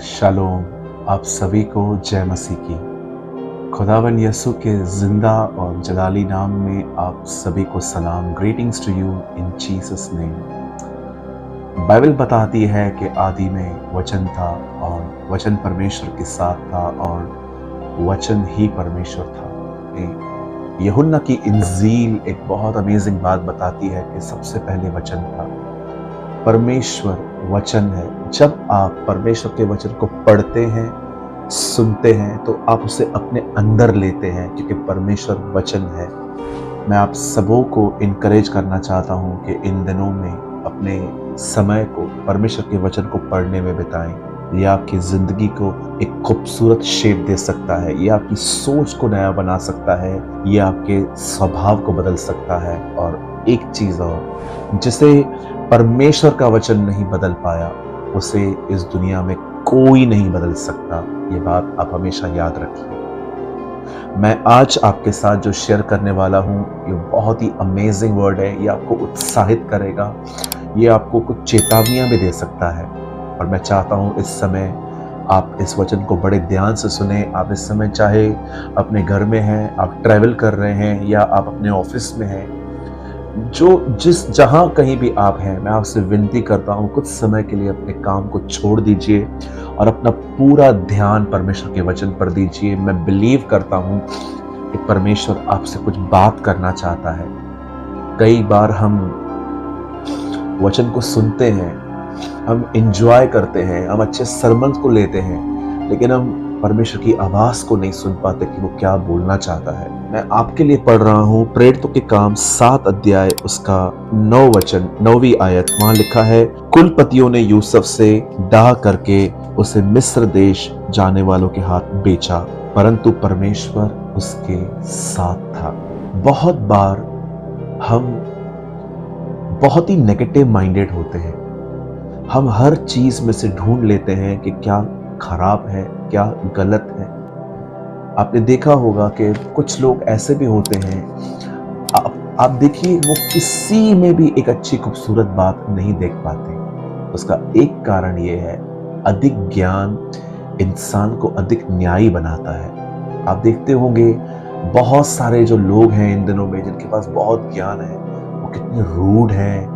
Shalom. आप सभी को जय मसीह की। खुदावन यसु के जिंदा और जलाली नाम में आप सभी को सलाम। Greetings to you in Jesus name. Bible बताती है कि आदि में वचन था और वचन परमेश्वर के साथ था और वचन ही परमेश्वर था। यूहन्ना की इंजील एक बहुत अमेजिंग बात बताती है कि सबसे पहले वचन था। परमेश्वर वचन है। जब आप परमेश्वर के वचन को पढ़ते हैं, सुनते हैं, तो आप उसे अपने अंदर लेते हैं, क्योंकि परमेश्वर वचन है। मैं आप सबों को इनकरेज करना चाहता हूं कि इन दिनों में अपने समय को परमेश्वर के वचन को पढ़ने में बिताएं। यह आपकी जिंदगी को एक खूबसूरत शेप दे सकता है, यह आपकी सोच को नया बना सकता है, यह आपके स्वभाव को बदल सकता है। और एक चीज और, जिसे परमेश्वर का वचन नहीं बदल पाया, उसे इस दुनिया में कोई नहीं बदल सकता। ये बात आप हमेशा याद रखिए। मैं आज आपके साथ जो शेयर करने वाला हूँ, ये बहुत ही अमेजिंग वर्ड है। ये आपको उत्साहित करेगा, ये आपको कुछ चेतावनियां भी दे सकता है। और मैं चाहता हूँ इस समय आप इस वचन को बड़े ध्यान से सुने। आप इस समय चाहे अपने घर में हैं, आप ट्रैवल कर रहे हैं, या आप अपने ऑफिस में हैं, जहां कहीं भी आप हैं, मैं आपसे विनती करता हूं कुछ समय के लिए अपने काम को छोड़ दीजिए और अपना पूरा ध्यान परमेश्वर के वचन पर दीजिए। मैं बिलीव करता हूं कि परमेश्वर आपसे कुछ बात करना चाहता है। कई बार हम वचन को सुनते हैं, हम एंजॉय करते हैं, हम अच्छे सरमन को लेते हैं, लेकिन हम परमेश्वर की आवाज को नहीं सुन पाते कि वो क्या बोलना चाहता है। मैं आपके लिए पढ़ रहा हूं प्रेरितों के काम 7 अध्याय उसका 9 वचन 9वीं आयत। वहां लिखा है, कुलपतियों ने यूसुफ से डाह करके उसे मिस्र देश जाने वालों के हाथ बेचा, परंतु परमेश्वर उसके साथ था। बहुत बार हम बहुत ही नेगेटिव माइंडेड होते हैं। हम हर चीज में से ढूंढ लेते हैं कि क्या खराब है, क्या गलत है। आपने देखा होगा कि कुछ लोग ऐसे भी होते हैं, आप देखिए, वो किसी में भी एक अच्छी खूबसूरत बात नहीं देख पाते। उसका एक कारण ये है, अधिक ज्ञान इंसान को अधिक न्यायी बनाता है। आप देखते होंगे बहुत सारे जो लोग हैं इन दिनों में, जिनके पास बहुत ज्ञान है, वो कितने रूड हैं,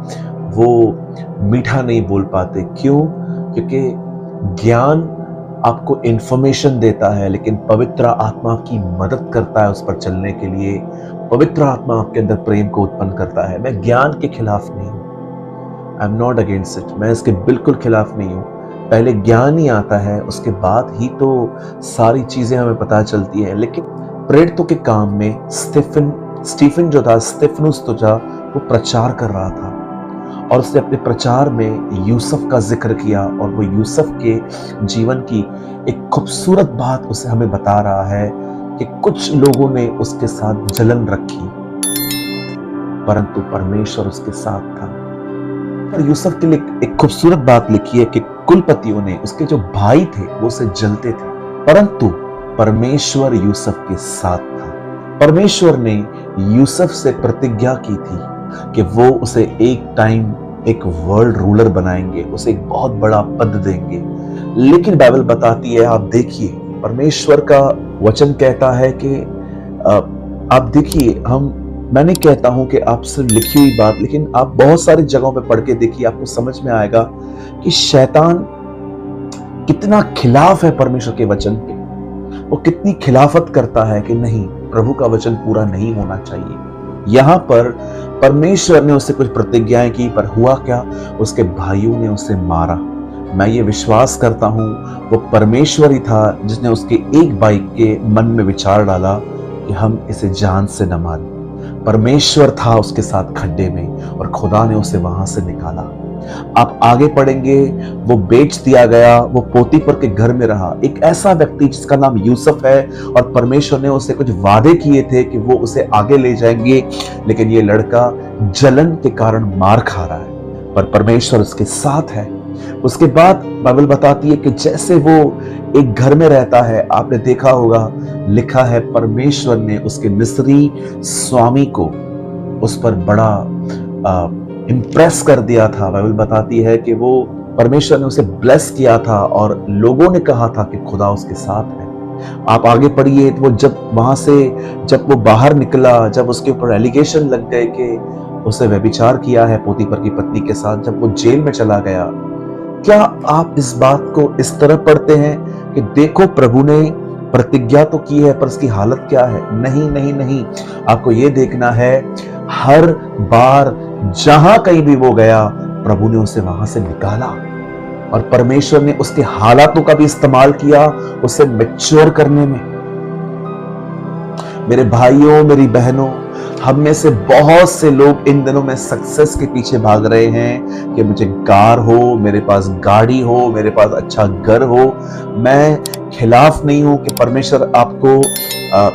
वो मीठा नहीं बोल पाते। क्यों? क्योंकि ज्ञान आपको इंफॉर्मेशन देता है, लेकिन पवित्र आत्मा आपकी मदद करता है उस पर चलने के लिए। पवित्र आत्मा आपके अंदर प्रेम को उत्पन्न करता है। मैं ज्ञान के खिलाफ नहीं हूं, I am not against it. मैं इसके बिल्कुल खिलाफ नहीं हूं। पहले ज्ञान ही आता है, उसके बाद ही तो सारी चीजें हमें पता चलती है। लेकिन प्रेरितों के काम में स्टीफन जो था, स्तिफनुस तो था, वो प्रचार कर रहा था और उसने अपने प्रचार में यूसुफ का जिक्र किया, और वो यूसुफ के जीवन की एक खूबसूरत बात उसे हमें बता रहा है कि कुछ लोगों ने उसके साथ जलन रखी, परंतु परमेश्वर उसके साथ था। और यूसुफ के लिए एक खूबसूरत बात लिखी है कि कुलपतियों ने, उसके जो भाई थे, वो उसे जलते थे, परंतु परमेश्वर यूसुफ के साथ था। परमेश्वर ने यूसुफ से प्रतिज्ञा की थी कि वो उसे एक टाइम एक वर्ल्ड रूलर बनाएंगे, उसे एक बहुत बड़ा पद देंगे। लेकिन बाइबल बताती है, आप देखिए, परमेश्वर का वचन कहता है कि आप देखिए, मैं नहीं कहता हूं कि आप सिर्फ लिखी हुई बात, लेकिन आप बहुत सारी जगहों पे पढ़ के देखिए, आपको समझ में आएगा कि शैतान कितना खिलाफ है परमेश्वर के वचन के। वो कितनी खिलाफत करता है कि नहीं, प्रभु का वचन पूरा नहीं होना चाहिए। यहां पर परमेश्वर ने उससे कुछ प्रतिज्ञाएं की, पर हुआ क्या? उसके भाइयों ने उसे मारा। मैं ये विश्वास करता हूं वो परमेश्वर ही था जिसने उसके एक भाई के मन में विचार डाला कि हम इसे जान से न मारें। परमेश्वर था उसके साथ खड्डे में, और खुदा ने उसे वहां से निकाला। आप आगे पढ़ेंगे, वो बेच दिया गया, वो पोतीफर के घर में रहा। एक ऐसा व्यक्ति जिसका नाम यूसुफ है, और परमेश्वर ने उससे कुछ वादे किए थे कि वो उसे आगे ले जाएंगे, लेकिन ये लड़का जलन के कारण मार खा रहा है, पर परमेश्वर उसके साथ है। उसके बाद बाइबल बताती है कि जैसे वो एक घर में रहता है, आपने देखा होगा, लिखा है परमेश्वर ने उसके मिस्री स्वामी को उस पर बड़ा इम्प्रेस कर दिया था। बाइबल बताती है कि वो परमेश्वर ने उसे ब्लेस किया था और लोगों ने कहा था कि खुदा उसके साथ है। आप आगे पढ़िए, वो जब वहां से जब वो बाहर निकला, जब उसके ऊपर एलिगेशन लग गए कि उसे व्यभिचार किया है पोतीफर की पत्नी के साथ, जब वो जेल में चला गया, क्या आप इस बात को इस तरह पढ़ते हैं कि देखो प्रभु ने प्रतिज्ञा तो की है पर उसकी हालत क्या है? नहीं नहीं नहीं, आपको यह देखना है हर बार जहां कहीं भी वो गया प्रभु ने उसे वहां से निकाला और परमेश्वर ने उसके हालातों का भी इस्तेमाल किया उसे मैच्योर करने में। मेरे भाइयों, मेरी बहनों, हम में से बहुत से लोग इन दिनों में सक्सेस के पीछे भाग रहे हैं कि मुझे कार हो, मेरे पास गाड़ी हो, मेरे पास अच्छा घर हो। मैं खिलाफ नहीं हूं कि परमेश्वर आपको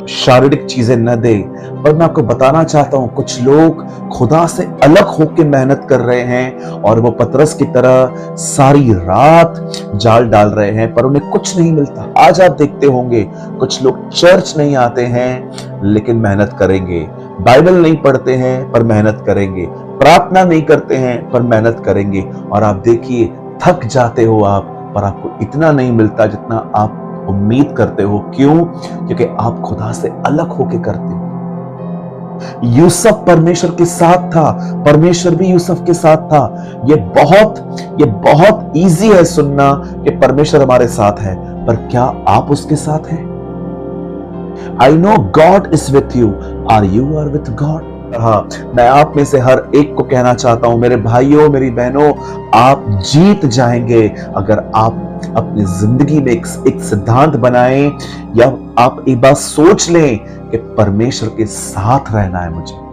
शारीरिक चीजें न दे, पर मैं आपको बताना चाहता हूं कुछ लोग खुदा से अलग होकर मेहनत कर रहे हैं और वो पतरस की तरह सारी रात जाल डाल रहे हैं पर उन्हें कुछ नहीं मिलता। आज आप देखते होंगे कुछ लोग चर्च नहीं आते हैं लेकिन मेहनत करेंगे, बाइबल नहीं पढ़ते हैं पर मेहनत करेंगे, प्रार्थना नहीं करते हैं पर मेहनत करेंगे, और आप देखिए थक जाते हो आप, पर आपको इतना नहीं मिलता जितना आप उम्मीद करते हो। क्यों? क्योंकि आप खुदा से अलग होके करते हो। यूसुफ परमेश्वर के साथ था, परमेश्वर भी यूसुफ के साथ था। ये बहुत इजी है सुनना कि परमेश्वर हमारे साथ है, पर क्या आप उसके साथ हैं? I know God is with you. Are you are with God? हाँ, मैं आप में से हर एक को कहना चाहता हूं, मेरे भाइयों, मेरी बहनों, आप जीत जाएंगे अगर आप अपनी जिंदगी में एक सिद्धांत बनाएं या आप एक बात सोच लें कि परमेश्वर के साथ रहना है मुझे।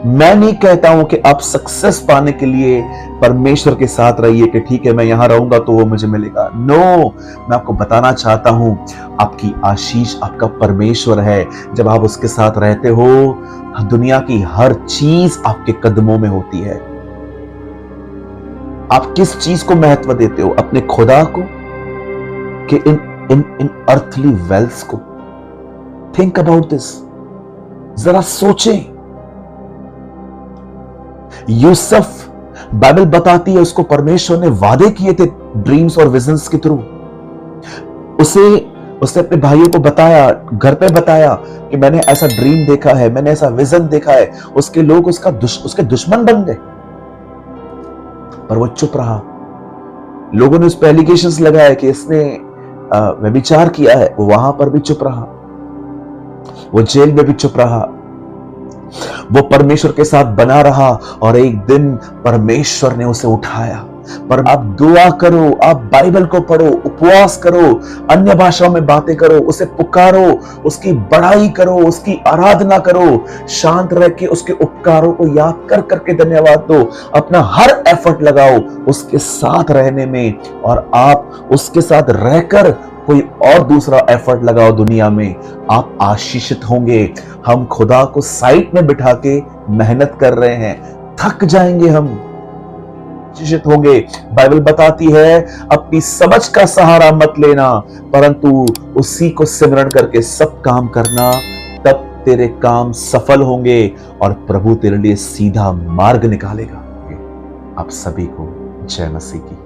मैं नहीं कहता हूं कि आप सक्सेस पाने के लिए परमेश्वर के साथ रहिए कि ठीक है मैं यहां रहूंगा तो वो मुझे मिलेगा। नो, मैं आपको बताना चाहता हूं आपकी आशीष आपका परमेश्वर है। जब आप उसके साथ रहते हो दुनिया की हर चीज आपके कदमों में होती है। आप किस चीज को महत्व देते हो? अपने खुदा को कि इन अर्थली वेल्थ को? थिंक अबाउट दिस, जरा सोचें। यूसुफ, बाइबल बताती है उसको परमेश्वर ने वादे किए थे ड्रीम्स और विजन्स के थ्रू। उसने अपने भाइयों को बताया, घर पे बताया कि मैंने ऐसा ड्रीम देखा है, मैंने ऐसा विजन देखा है। उसके लोग उसके दुश्मन बन गए, पर वो चुप रहा। लोगों ने उस पर एलिगेशंस लगाए कि इसने व्यभिचार किया है, वो वहां पर भी चुप रहा, वो जेल में भी चुप रहा, वो परमेश्वर के साथ बना रहा और एक दिन परमेश्वर ने उसे उठाया। पर आप दुआ करो, आप बाइबल को पढ़ो, उपवास करो, अन्य भाषाओं में बातें करो, उसे पुकारो, उसकी बड़ाई करो, उसकी आराधना करो, शांत रह के उसके उपकारों को याद कर करके धन्यवाद दो। अपना हर एफर्ट लगाओ उसके साथ रहने में, और आप उसके साथ रहकर कोई और दूसरा एफर्ट लगाओ दुनिया में, आप आशीषित होंगे। हम खुदा को साइड में बिठा के मेहनत कर रहे हैं, थक जाएंगे, हम आशीषित होंगे। बाइबल बताती है अपनी समझ का सहारा मत लेना, परंतु उसी को सिमरण करके सब काम करना, तब तेरे काम सफल होंगे और प्रभु तेरे लिए सीधा मार्ग निकालेगा। आप सभी को जय मसीह की।